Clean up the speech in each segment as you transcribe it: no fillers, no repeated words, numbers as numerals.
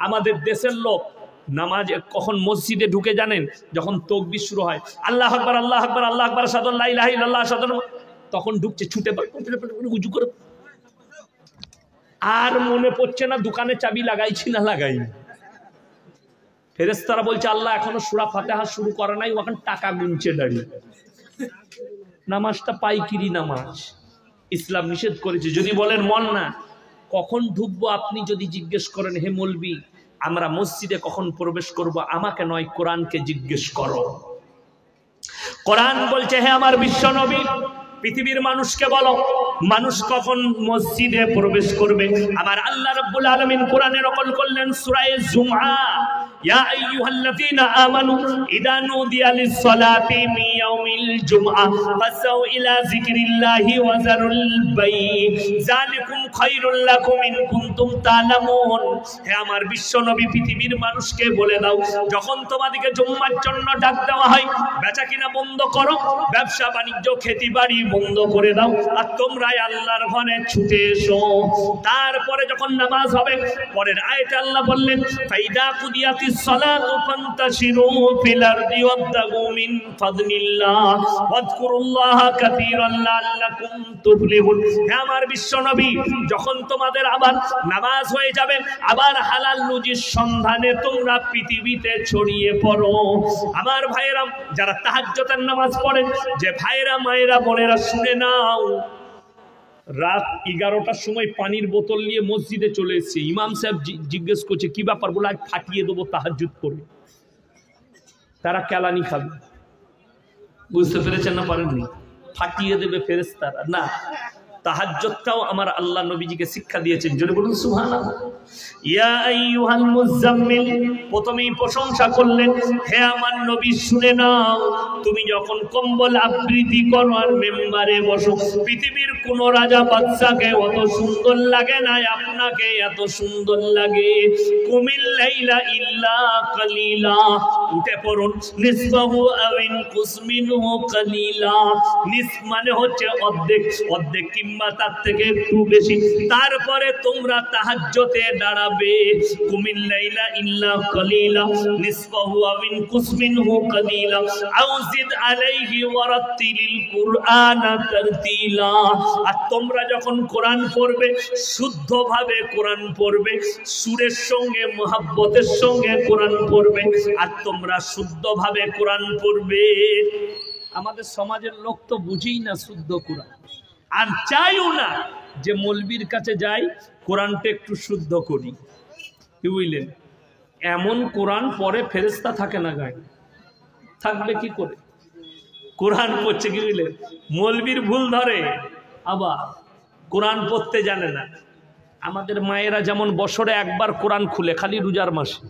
আমাদের দেশের লোক নামাজে কখন মসজিদে ঢুকে জানেন? যখন তাকবীর শুরু হয়, আল্লাহু আকবার আল্লাহু আকবার আল্লাহু আকবার আশহাদু আল্লা ইলাহা ইল্লাল্লাহ আশহাদু, তখন ঢুকছে ছুটে উজু করে, আর মনে পড়ছে না দোকানে চাবি লাগাইছি না লাগাইনি। ফেরেশতারা বলছে আল্লাহ এখনো সূরা ফাতিহা শুরু করে নাই, ওখানে টাকা গুনছে দাঁড়িয়ে। নামাজটা পাইকিরি নামাজ, ইসলাম নিষেধ করেছে। যদি বলেন মন না কখন ঢুকবো, আপনি যদি জিজ্ঞেস করেন হে মৌলবি আমরা মসজিদে কখন প্রবেশ করব, আমাকে নয় কোরআনকে জিজ্ঞেস করো। কোরআন বলছে হে আমার বিশ্ব নবী পৃথিবীর মানুষকে বলো মানুষ কখন মসজিদে প্রবেশ করবে। আমার আল্লাহ রাব্বুল আলামিন কোরআনে নকল করলেন সূরা জুমআ, ইয়া আইয়ুহাল্লাযীনা আমানু ইযা নুদিয়া লিস-সালাতি মিন ইয়াউমিল জুমআ ফাসাউ ইলা যিকরিল্লাহি ওয়া যারুল বাই যালিকুম খায়রুল লাকুম ইন কুনতুম তা'লামুন। হে আমার বিশ্ব নবী পৃথিবীর মানুষকে বলে দাও যখন তোমাদেরকে জুম্মার জন্য ডাক দেওয়া হয় বেচাকিনা বন্ধ করো, ব্যবসা বাণিজ্য খেতিবাড়ি বন্ধ করে দাও, আর তোমরা আল্লাহর ঘরে ছুটে এসো। তারপরে যখন নামাজ হবে পরের আয়াতে আল্লাহ বললেন ফাইদা কুদিয়াতিস সালাতু ফান্তাশিরু ফিল আরদি ওয়াবতাগু মিন ফাদলিল্লাহ ওয়াযকুরুল্লাহা কাসীরান লাআল্লাকুম তুফলিহুন। হে আমার বিশ্ব নবী যখন তোমাদের আবার নামাজ হয়ে যাবে আবার হালাল রুজির সন্ধানে তোমরা পৃথিবীতে ছড়িয়ে পড়ো। আমার ভাইয়েরা যারা তাহাজ্জুদের নামাজ পড়েন, যে ভাইয়েরা মায়েরা বোনেরা শুনে নাও, রাত 11টার সময় পানির বোতল নিয়ে মসজিদে চলে এসেছে। ইমাম সাহেব জিজ্ঞেস করছে কি ব্যাপার, বলে আজ ফাটিয়ে দেবো তাহাজ্জুদ করে। তারা কেলানি খাবে, বুঝতে পেরেছেন না? পারেননি? ফাটিয়ে দেবে ফেরেশতারা না, তাহাজ্জুদটাও আমার আল্লাহ নবীজিকে শিক্ষা দিয়েছেন। জোরে বলুন সুবহানাল্লাহ। ইয়া আইয়ুহাল মুযাম্মিল, প্রথমেই প্রশংসা করলেন হে আমার নবী শুনে নাও, তুমি যখন কম্বল আবৃত্তি করো আর মেম্বারে বসো, পৃথিবীর কোন রাজা বাদশাকে অত সুন্দর লাগে না আপনাকে এত সুন্দর লাগে। কুমিল লাইলা ইল্লা কালিলা, উঠে পড়ুন নিসবাহু আও ইনকুস মিনহু কালিলা। নিস মানে হচ্ছে অর্ধেক, অর্ধেক কিংবা তার থেকে একটু বেশি। তারপরে তোমরা তাহাজ্জুদে দাঁড়াবে। কুমিল লাইলা ইল্লা কালিলা নিসবাহু আও ইনকুস মিনহু কালিলা আও জিদ আলাইহি ওয়ারাত্তিলিল কুরআনা তারতিলা। আর তোমরা যখন কোরআন পড়বে শুদ্ধভাবে কোরআন পড়বে, সুরের সঙ্গে মহব্বতের সঙ্গে কোরআন পড়বে, আর তোমরা শুদ্ধভাবে কোরআন পড়বে। আমাদের সমাজের লোক তো বুঝেই না শুদ্ধ কোরআন, আর চাইও না যে মৌলবীর কাছে যাই কোরআনটা একটু শুদ্ধ করি। কি বুঝলেন? এমন কোরআন পরে ফেরেশতা থাকে না গায়ে, থাকবে কি করে? কোরআন পড়ছে কি বুঝলেন, মৌলবীর ভুল ধরে আবার কোরআন পড়তে জানে না। আমাদের মায়েরা যেমন বছরে একবার কোরআন খুলে, খালি রোজার মাসে,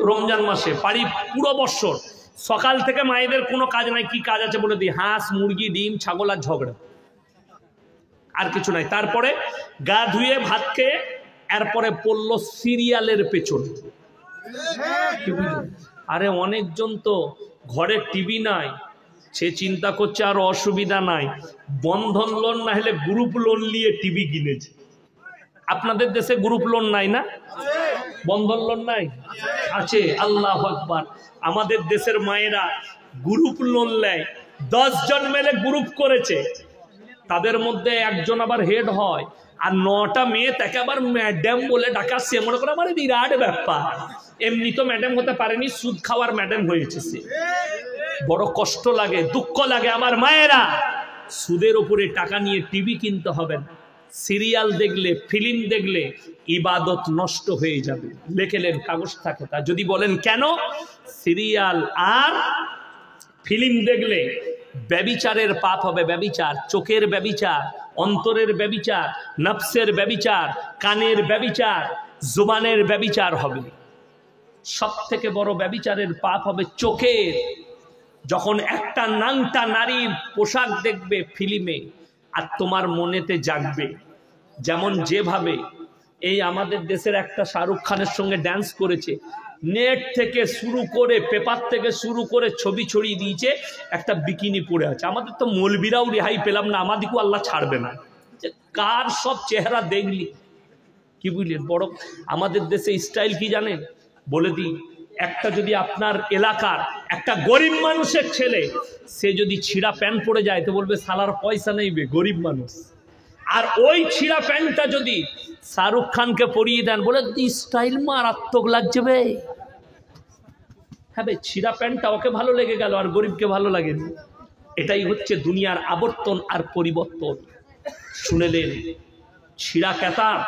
রমজান মাসে পারি পুরো বছর। সকাল থেকে মায়েদের কোনো কাজ নাই, কি কাজ আছে বলে দিই, হাঁস মুরগি ডিম ছাগল আর ঝগড়া, আর কিছু নাই। তারপরে গা ধুয়ে ভাত খেয়ে এরপরে পড়লো সিরিয়ালের পেছনে। আরে অনেকজন তো ঘরে টিভি নাই, সে চিন্তা করছে আর অসুবিধা নাই, বন্ধন লোন না হলে গ্রুপ লোন নিয়ে টিভি কিনেছে। আপনাদের দেশে গ্রুপ লোন নাই না? বন্ধন লোন নাই? আছে। আল্লাহু আকবার। আমাদের দেশের মায়েরা গ্রুপ লোন নেয়, 10 জন মিলে গ্রুপ করেছে, তাদের মধ্যে একজন আবার হেড হয়, আর 9টা মেয়ে তাকে আবার ম্যাডাম বলে ডাকা। সে মনে করে আমার বিরাট ব্যাপার, এমনি তো ম্যাডাম হতে পারেনি, সুদ খাওয়ার ম্যাডাম হয়েছে সে। বড় কষ্ট লাগে, দুঃখ লাগে। আমার মায়েরা, সুদের উপরে টাকা নিয়ে টিভি কিনতে হবে না, সিরিয়াল দেখলে ফিল্ম দেখলে ইবাদত নষ্ট হয়ে যাবে। লেখেলেন কাগজ থাকে তা। যদি বলেন কেন, সিরিয়াল আর ফিল্ম দেখলে ব্যভিচারের পাপ হবে। ব্যভিচার, চোখের ব্যভিচার, অন্তরের ব্যভিচার, নফসের ব্যভিচার, কানের ব্যভিচার, জুবানের ব্যভিচার হবে। সব থেকে বড় ব্যভিচারের পাপ হবে চোখের। যখন একটা নাংটা নারীর পোশাক দেখবে ফিল্মে, আর তোমার মনেতে জাগবে, যেমন যেভাবে এই আমাদের দেশের একটা শাহরুখ খানের সঙ্গে ড্যান্স করেছে, নেট থেকে শুরু করে পেপার থেকে শুরু করে ছবি ছড়িয়ে দিয়েছে, একটা বিকিনি পরে আছে। আমাদের তো মৌলবীরাও রেহাই পেলাম না, আমাদেরকেও আল্লাহ ছাড়বে না। যে কার সব চেহারা দেখলি, কি বুঝলেন? বড় আমাদের দেশে স্টাইল কি জানেন? বলে দিই, একটা যদি আপনার এলাকার একটা গরিব মানুষের ছেলে, সে যদি ছিঁড়া প্যান্ট পরে যায় তো বলবে সালার পয়সা নেই বে, গরিব মানুষ। আর ওই ছিঁড়া প্যান্টটা যদি শাহরুখ খানকে পরিয়ে দেন, বলে স্টাইল মারাত্মক লাগছে বে। হ্যাঁ বে, ছিঁড়া প্যান্টটা ওকে ভালো লেগে গেল আর গরিবকে ভালো লাগেনি। এটাই হচ্ছে দুনিয়ার আবর্তন আর পরিবর্তন। শুনেলেন, ছিঁড়া ক্যাতার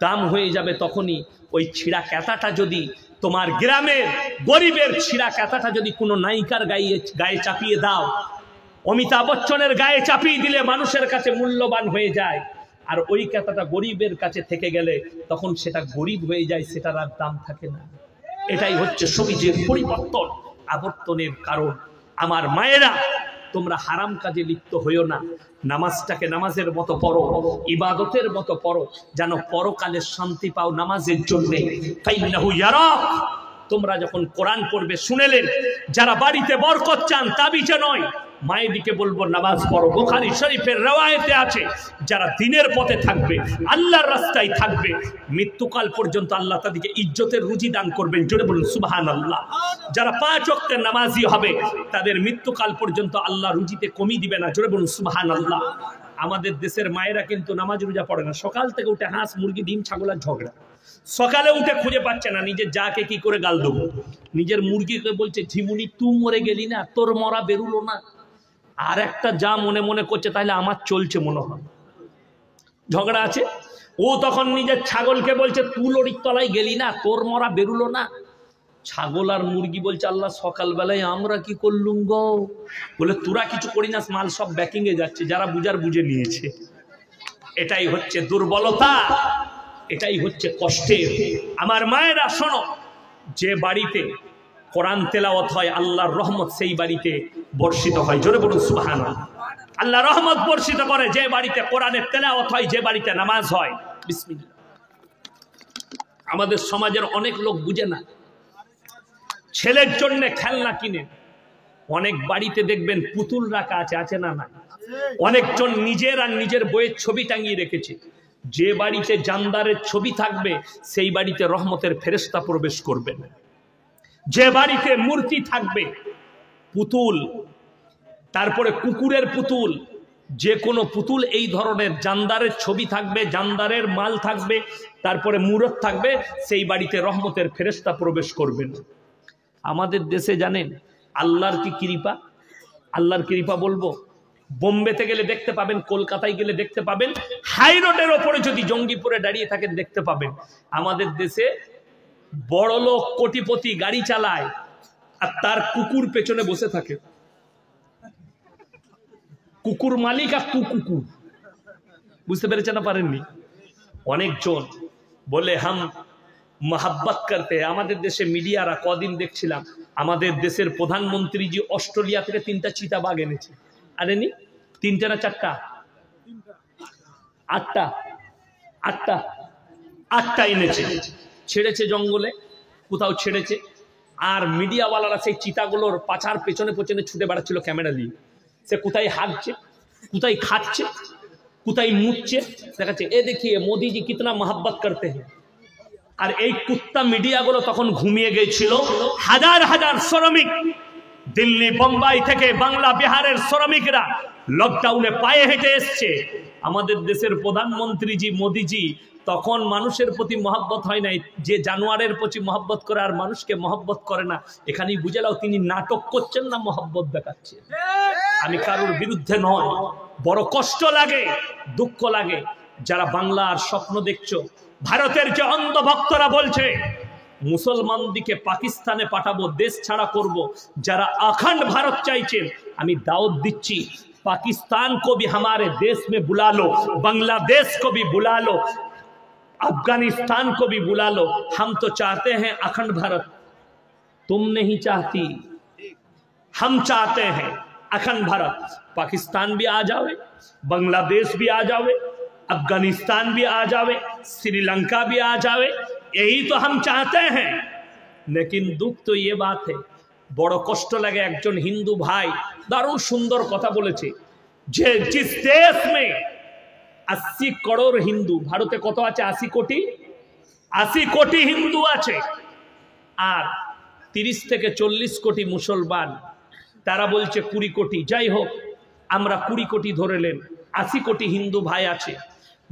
দাম হয়ে যাবে তখনই ওই ছিঁড়া ক্যাতাটা যদি তোমার গ্রামের গরিবের ছিঁড়া ক্যাতাটা যদি কোনো নায়িকার গায়ে চাপিয়ে দাও, অমিতাভ বচ্চনের গায়ে চাপিয়ে দিলে মানুষের কাছে মূল্যবান হয়ে যায়। আর ওই ক্যাতাটা গরিবের কাছে থেকে গেলে তখন সেটা গরিব হয়ে যায়, সেটার আর দাম থাকে না। এটাই হচ্ছে সমাজের পরিবর্তন, আবর্তনের কারণ। আমার মায়েরা, তোমরা হারাম কাজে লিপ্ত হইও না। নামাজটাকে নামাজের মতো পড়ো, ইবাদতের মতো পড়ো, যেন পরকালের শান্তি পাও নামাজের জন্য। ফাইন্নাহু ইয়ারাক। তোমরা যখন কোরআন পড়বে, শুনেলেন, যারা বাড়িতে বরকত চান তাবিজে নয়, মায়েদিকে বলবো নামাজ পড়ো। বুখারী শরীফের রওয়ায়েতে আছে, যারা দিনের পথে থাকবে, আল্লাহর রাস্তায় থাকবে, মৃত্যুকাল পর্যন্ত আল্লাহ তাদেরকে ইজ্জতের রুজি দান করবেন। জোরে বলুন সুবহানাল্লাহ। যারা 5 ওয়াক্তের নামাজি হবে, তাদের মৃত্যুকাল পর্যন্ত আল্লাহ রুজিতে কমি দিবে না। জোরে বলুন সুবহানাল্লাহ। আমাদের দেশের মায়েরা কিন্তু নামাজ রোজা পড়ে না। সকাল থেকে উঠে হাঁস মুরগি ডিম ছাগলের ঝগড়া। সকালে উঠে খুঁজে পাচ্ছে না নিজের যাকে কি করে গাল দেবো। নিজের মুরগিকে বলছে, ঝিমুনি তুই মরে গেলি না, তোর মরা বেরুলো না। আর একটা যা মনে মনে করছে, তাহলে আমার চলছে মনে হয়, ঝগড়া আছে। ও তখন নিজের ছাগলকে বলছে, তুই লড়ির তলায় গেলি না, তোর মরা বেরুলো না। ছাগল আর মুরগি বলছে, আল্লাহ সকালবেলায় আমরা কি করলুম গো। বলে, তোরা কিছু করি না, মাল সব ব্যাকিং এ যাচ্ছে, যারা বুঝার বুঝে নিয়েছে। এটাই হচ্ছে দুর্বলতা, এটাই হচ্ছে কষ্টের। আমার মায়েরা শোনো, যে বাড়িতে কোরআন তেলাওয়াত হয়, আল্লাহর রহমত সেই বাড়িতে বর্ষিত হয়। জোরে বলুন সুবহানাল্লাহ। আল্লাহ রহমত বর্ষিত করে যে বাড়িতে কোরআনের তেলাওয়াত হয়, যে বাড়িতে নামাজ হয়। বিসমিল্লাহ। আমাদের সমাজের অনেক লোক বুঝে না, ছেলের জন্য খেলনা কিনে অনেক বাড়িতে দেখবেন পুতুল রাখা আছে, আছে না? না। অনেকজন নিজের আর নিজের বইয়ের ছবি টাঙিয়ে রেখেছে। যে বাড়িতে জানদারের ছবি থাকবে, সেই বাড়িতে রহমতের ফেরেশতা প্রবেশ করবে না। যে বাড়িতে মূর্তি থাকবে, পুতুল, তারপরে কুকুরের পুতুল, যে কোনো পুতুল, এই ধরনের জানদারের ছবি থাকবে, জানদারের মাল থাকবে, তারপরে মূরত থাকবে, সেই বাড়িতে রহমতের ফেরেশতা প্রবেশ করবে না। আমাদের দেশে জানেন আল্লাহর কি কৃপা? আল্লাহর কৃপা বলবো, বোম্বেতে গেলে দেখতে পাবেন, কলকাতায় গেলে দেখতে পাবেন, হাই রোডের ওপরে যদি জঙ্গিপুরে দাঁড়িয়ে থাকেন দেখতে পাবেন। আমাদের দেশে বড় লোক কোটিপতি গাড়ি চালায় আর তার কুকুর পেছনে বসে থাকে। কুকুর মালিক আর কুকুর, বুঝতে পেরেছেন না পারেননি? অনেকজন বলে হাম মোহাব্বত করতে। আমাদের দেশে মিডিয়ারা, কদিন দেখছিলাম আমাদের দেশের প্রধানমন্ত্রীজি অস্ট্রেলিয়া থেকে 3টা চিতাবাঘ এনেছে। আনেনি? 3টা না 4টা? 8টা এনেছে, ছেড়েছে জঙ্গলে, কোথাও ছেড়েছে। আর মিডিয়াওয়ালারা সেই চিতাগুলোর পাছার পেছনে পেছনে ছুটে বেড়াচ্ছিল ক্যামেরা নিয়ে। সে কোথায় হাঁটছে, কোথায় খাচ্ছে, কোথায় মুছছে, দেখাচ্ছে এ দেখিয়ে মোদিজি কিতনা মোহাব্বত করতে हैं। আর এই কুত্তা মিডিয়াগুলো তখন ঘুমিয়ে গিয়েছিল। হাজার হাজার শ্রমিক দিল্লি বোম্বাই থেকে বাংলা বিহারের শ্রমিকরা লকডাউনে পায়ে হেঁটে এসছে। আমাদের দেশের প্রধানমন্ত্রীজি মোদিজি তখন মানুষের প্রতি মহব্বত হয় নাই, যে জানোয়ারের প্রতি মহব্বত করে আর মানুষকে মহব্বত করে না। এখানেই বুঝে নাও তিনি নাটক করছেন না মহব্বত দেখাচ্ছেন। আমি কারোর বিরুদ্ধে নয়, বড় কষ্ট লাগে, দুঃখ লাগে যারা বাংলার স্বপ্ন দেখছো। ভারতের যে অন্ধ ভক্তরা বলছে মুসলমানদিকে পাকিস্তানে পাঠাবো, দেশ ছাড়া করব, যারা अखंड भारत চাইছেন, আমি दावत দিচ্ছি, पाकिस्तान को भी हमारे देश में बुला लो, बांग्लादेश को भी बुला लो, अफगानिस्तान को भी बुला लो। हम तो चाहते हैं अखंड भारत, तुम नहीं चाहती, हम चाहते हैं अखंड भारत। पाकिस्तान भी आ जावे, बांग्लादेश भी आ जावे, अफगानिस्तान भी आ जावे, श्रीलंका भी आ जावे, यही तो हम चाहते हैं। लेकिन दुख तो ये बात है, बड़ो कष्ट लगे। एकजन हिंदू भाई दारुण सुंदर कथा बोलेছে যে जिस देश में 80 करोड़ हिंदू, भारते कत आछे 80 कोटी, 80 কোটি হিন্দু আছে আর 30 থেকে 40 কোটি মুসলমান, তারা বলছে 20 কোটি। যাই হোক, আমরা 20 কোটি ধরেলেন, 80 কোটি হিন্দু ভাই আছে।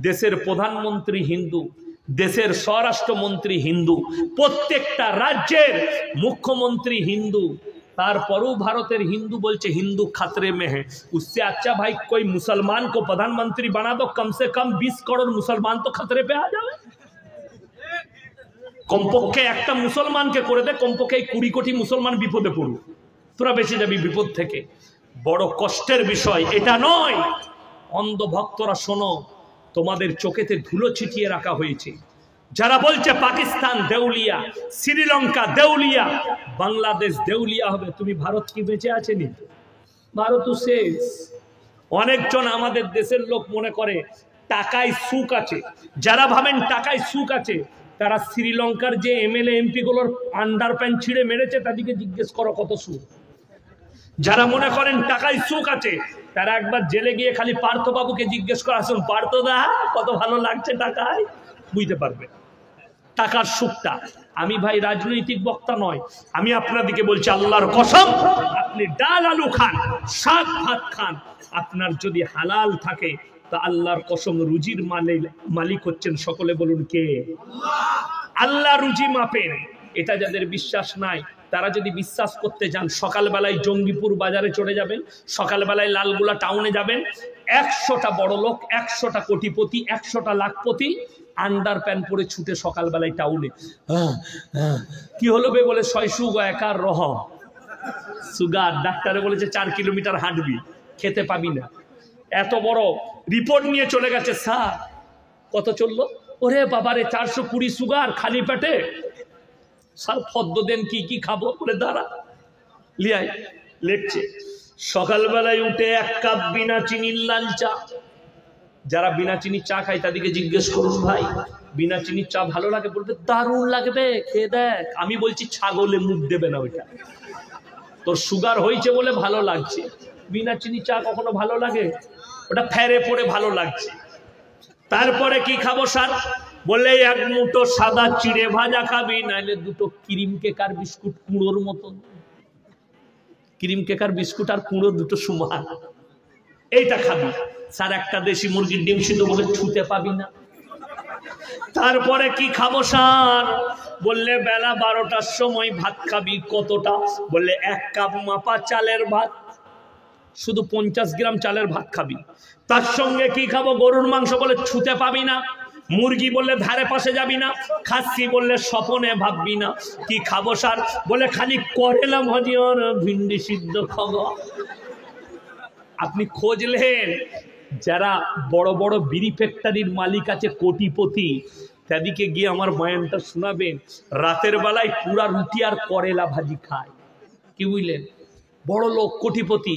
দেশের প্রধানমন্ত্রী হিন্দু, দেশের স্বরাষ্ট্রমন্ত্রী হিন্দু, প্রত্যেকটা রাজ্যের মুখ্যমন্ত্রী হিন্দু, তারপরেও ভারতের হিন্দু বলছে हिंदू खतरे में है। उससे अच्छा भाई कोई मुसलमान को प्रधानमंत्री बना दो, कम से कम 20 करोड़ मुसलमान तो खतरे पे आ जाए। কমপক্ষে একটা মুসলমানকে করে দে, কমপক্ষে 20 কোটি মুসলমান বিপদে পড়ুক, তোরা বেঁচে যাবি বিপদ থেকে। বড় কষ্টের বিষয় এটা নয়। অন্ধ ভক্তরা শোনো, তোমাদের চোখেতে ধুলো ছিটিয়ে রাখা হয়েছে। যারা বলছে পাকিস্তান দেউলিয়া, শ্রীলঙ্কা দেউলিয়া, বাংলাদেশ দেউলিয়া হবে, তুমি ভারত কি বেঁচে আছেনি? ভারত শেষ। অনেকজন আমাদের দেশের লোক মনে করে টাকায় সুখ আছে। যারা ভাবেন টাকায় সুখ আছে, তারা শ্রীলঙ্কার যে এমএলএ এমপি গুলোর আন্ডার প্যান্ট ছিঁড়ে মেরেছে তাদেরকে জিজ্ঞেস করো কত সুখ। যারা মনে করেন টাকায় সুখ আছে, তারা একবার জেলে গিয়ে খালি পার্থবাবুকে জিজ্ঞেস করে আসুন, পার্থদা কত ভালো লাগছে টাকায়, বুঝতে পারবে টাকার সুখটা। আমি ভাই রাজনৈতিক বক্তা নয়, আমি আপনাদেরকে বলছি আল্লাহর কসম, আপনি ডাল আলু খান, শাক ভাত খান, আপনার যদি হালাল থাকে তা আল্লাহর কসম রুজির মালিক হচ্ছেন সকলে বলুন কে? আল্লাহ রুজি মাপেন। এটা যাদের বিশ্বাস নাই, তারা যদি বিশ্বাস করতে যান, সকালবেলায় জঙ্গিপুর বাজারে চলে যাবেন, সকালবেলায় লালগোলা টাউনে যাবেন, 100টা বড় লোক, 100টা কোটিপতি, 100টা লাখপতি আন্ডার প্যান্ট পরে ছুটে সকালবেলায় টাউনে। কি হলো বে? বলে 600 একার রহ সুগার। ডাক্তারে বলেছে 4 কিলোমিটার হাঁটবি, খেতে পাবি না। এত বড় রিপোর্ট নিয়ে চলে গেছে। স্যার কত চললো? ওরে বাবারে 420 সুগার, খালি পেটে। স্যার ফদ্দ দেন, কি কি খাবো? বলে দাঁড়া লিয়াই লেখছে। সকালবেলায় উঠে 1 কাপ বিনা চিনির লাল চা। যারা বিনা চিনির চা খায় তাদেরকে জিজ্ঞেস করুন, ভাই বিনা চিনির চা ভালো লাগে? বলবে দারুণ লাগবে, খেয়ে দেখ। আমি বলছি ছাগলে মুখ দেবে না, ওইটা তোর সুগার হয়েছে বলে ভালো লাগছে। বিনা চিনির চা কখনো ভালো লাগে? ওটা ফেরে পড়ে ভালো লাগছে। তারপরে কি খাবো স্যার? বলে 1 মুঠো সাদা চিড়ে ভাজা খাবি, নাইলে 2টো ক্রিম কেকার বিস্কুট, কুঁড়োর মতন। ক্রিম কেকার বিস্কুট আর কুঁড়ো 2টো সমান, এইটা খাবি। স্যার একটা দেশি মুরগির ডিম সিদ্ধ বলে ছুতে পাবি না। তারপরে কি খাবো স্যার? বললে বেলা 12টার সময় ভাত খাবি। কতটা? বললে 1 কাপ মাপা চালের ভাত, শুধু 50 গ্রাম চালের ভাত খাবি। তার সঙ্গে কি খাবো? গরুর মাংস, বলে ছুতে পাবি না। মুরগি বললে ধারে পাশে যাবি না। খাসি বললে স্বপনে ভাববি না। কি খাবো স্যার? বলে খালি করেলা ভাজি আর ভিন্ডি সিদ্ধ খাবো। আপনি খোঁজলেন যারা বড় বড় বিড়ি ফ্যাক্টরির মালিক আছে, কোটিপতি, তাদেরকে গিয়ে আমার বয়ানটা শোনাবেন। রাতের বেলায় পুরা রুটি আর করেলা ভাজি খায়। কি বুঝলেন? বড় লোক, কোটিপতি,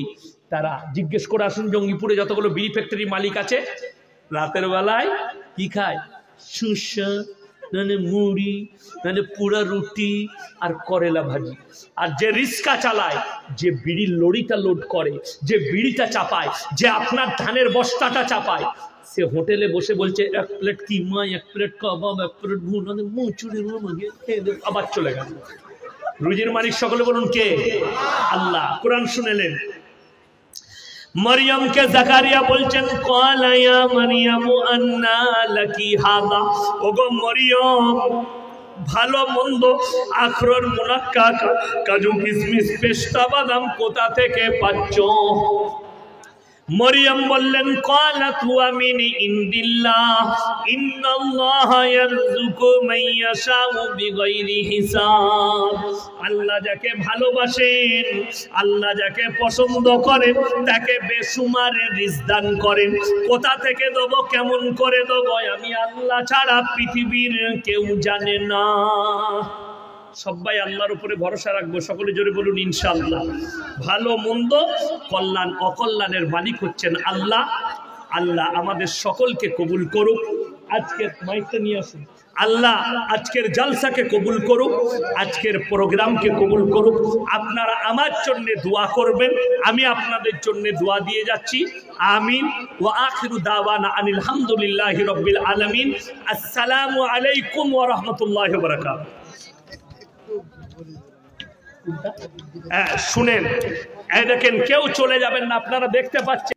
তারা জিজ্ঞেস করে আসুন জঙ্গিপুরে যতগুলো বিড়ি ফ্যাক্টরির মালিক আছে, রাতের বেলায় কি খায়? সুসা, মানে মুড়ি, মানে পুরা রুটি আর করেলা ভাজি। আর যে রিক্সা চালায়, যে বিড়ির লরিটা লোড করে, যে বিড়িটা চাপায়, যে আপনার ধানের বস্তাটা চাপায়, সে হোটেলে বসে বলছে 1 প্লেট কিমা, 1 প্লেট কাবাব, 1 প্লেট ভুনা, মুচুরি, আবার চলে গেল। রুজির মালিক সকলে বলুন কে? আল্লাহ। কোরআন শুনেলেন, মরিয়মকে জাকারিয়া বলছেন, ক্বালা ইয়া মারইয়াম আন্না লাকি হাযা। ওগো মরিয়ম, ভালো মন্দ, আখরোট, মুনাক্কা, কাজু, কিশমিশ, পেস্তা বাদাম কোথা থেকে পাচ্ছ? মরিয়ম বললেন, ক্বালাত হুয়া মিন ইনদিল্লাহ, ইন্নাল্লাহা ইয়ারযুকু মান ইয়াশাউ বিগাইরি হিসাব। আল্লাহ যাকে ভালোবাসেন, আল্লাহ যাকে পছন্দ করেন, তাকে বেসুমার রিজক দান করেন। কোথা থেকে দেব, কেমন করে দেব, আমি আল্লাহ ছাড়া পৃথিবীর কেউ জানে না। সবাই আল্লাহর উপরে ভরসা রাখবো। সকলে জোরে বলুন ইনশাআল্লাহ। ভালো মন্দ, কল্যাণ অকল্যাণের মালিক হচ্ছেন আল্লাহ। আল্লাহ আমাদের সকলকে কবুল করুক। আজকে মাইকটা নিয়ে আসুন। আল্লাহ আজকের জালসাকে কবুল করুক, আজকের প্রোগ্রামকে কবুল করুক। আপনারা আমার জন্য দোয়া করবেন, আমি আপনাদের জন্য দোয়া দিয়ে যাচ্ছি। আমিন। ওয়া আখিরু দাওয়ানা আনিল হামদুলিল্লাহি রাব্বিল আলামিন। আসসালামু আলাইকুম ওয়া রাহমাতুল্লাহি ওয়া বারাকাতুহু। শুনেন, এই দেখেন, কেউ চলে যাবেন না, আপনারা দেখতে পাচ্ছেন।